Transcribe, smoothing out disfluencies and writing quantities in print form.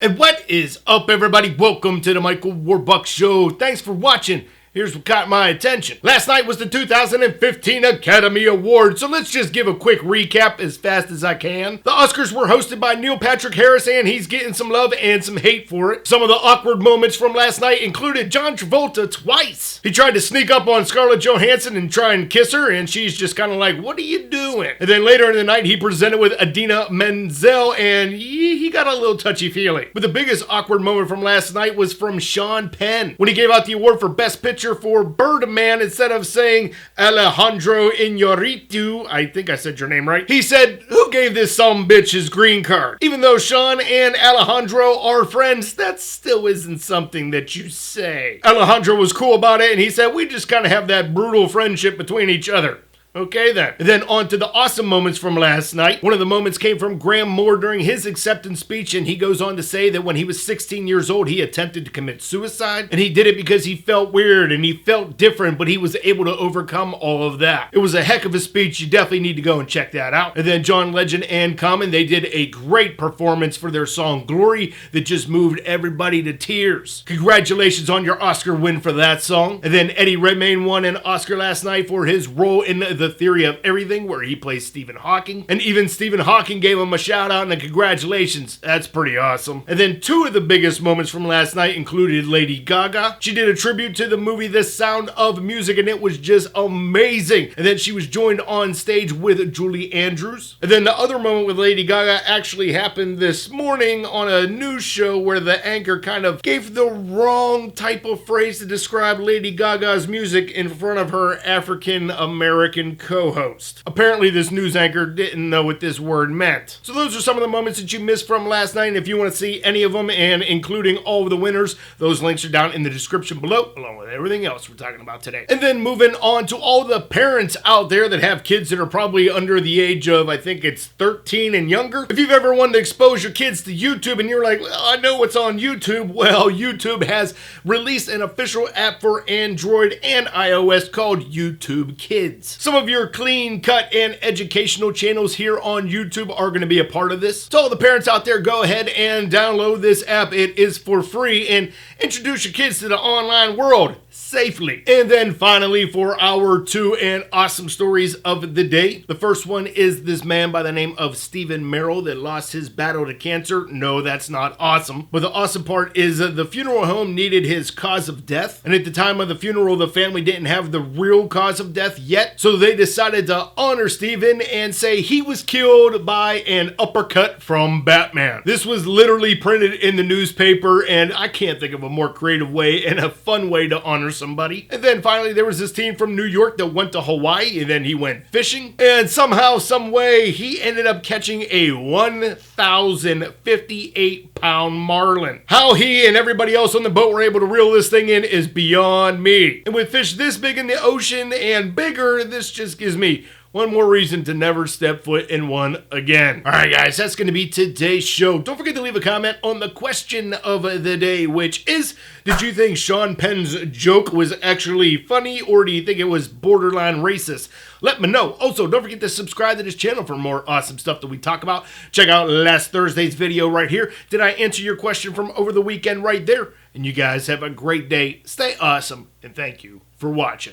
And what is up, everybody? Welcome to the Michael Warbuck Show. Thanks for watching. Here's what caught my attention. Last night was the 2015 Academy Awards, so let's just give a quick recap as fast as I can. The Oscars were hosted by Neil Patrick Harris, and he's getting some love and some hate for it. Some of the awkward moments from last night included John Travolta twice. He tried to sneak up on Scarlett Johansson and try and kiss her, and she's just kind of like, what are you doing? And then later in the night, he presented with Idina Menzel, and he got a little touchy-feely. But the biggest awkward moment from last night was from Sean Penn, when he gave out the award for Best Picture for Birdman. Instead of saying Alejandro Inarritu, I think I said your name right, he said, who gave this sumbitch his green card? Even though Sean and Alejandro are friends, that still isn't something that you say. Alejandro was cool about it, and he said, we just kind of have that brutal friendship between each other. Okay then. And then on to the awesome moments from last night. One of the moments came from Graham Moore during his acceptance speech, and he goes on to say that when he was 16 years old, he attempted to commit suicide, and he did it because he felt weird and he felt different, but he was able to overcome all of that. It was a heck of a speech. You definitely need to go and check that out. And then John Legend and Common, they did a great performance for their song Glory that just moved everybody to tears. Congratulations on your Oscar win for that song. And then Eddie Redmayne won an Oscar last night for his role in The Theory of Everything, where he plays Stephen Hawking. And even Stephen Hawking gave him a shout out and a congratulations. That's pretty awesome. And then two of the biggest moments from last night included Lady Gaga. She did a tribute to the movie The Sound of Music, and it was just amazing. And then she was joined on stage with Julie Andrews. And then the other moment with Lady Gaga actually happened this morning on a news show where the anchor kind of gave the wrong type of phrase to describe Lady Gaga's music in front of her African American co-host. Apparently this news anchor didn't know what this word meant. So those are some of the moments that you missed from last night, and if you want to see any of them, and including all of the winners, those links are down in the description below, along with everything else we're talking about today. And then moving on to all the parents out there that have kids that are probably under the age of, I think it's 13 and younger. If you've ever wanted to expose your kids to YouTube and you're like, well, I know what's on YouTube, well, YouTube has released an official app for Android and iOS called YouTube Kids. Some of your clean cut and educational channels here on YouTube are going to be a part of this. So all the parents out there, go ahead and download this app. It is for free, and introduce your kids to the online world safely. And then finally, for our two and awesome stories of the day. The first one is this man by the name of Stephen Merrill that lost his battle to cancer. No, that's not awesome. But the awesome part is that the funeral home needed his cause of death. And at the time of the funeral, the family didn't have the real cause of death yet. So they decided to honor Stephen and say he was killed by an uppercut from Batman. This was literally printed in the newspaper, and I can't think of a more creative way and a fun way to honor somebody. And then finally, there was this teen from New York that went to Hawaii, and then he went fishing, and somehow, some way, he ended up catching a 1,058-pound marlin. How he and everybody else on the boat were able to reel this thing in is beyond me. And with fish this big in the ocean and bigger, this just gives me one more reason to never step foot in one again. All right, guys, that's going to be today's show. Don't forget to leave a comment on the question of the day, which is, did you think Sean Penn's joke was actually funny, or do you think it was borderline racist? Let me know. Also, don't forget to subscribe to this channel for more awesome stuff that we talk about. Check out last Thursday's video right here. Did I answer your question from over the weekend right there? And you guys have a great day. Stay awesome, and thank you for watching.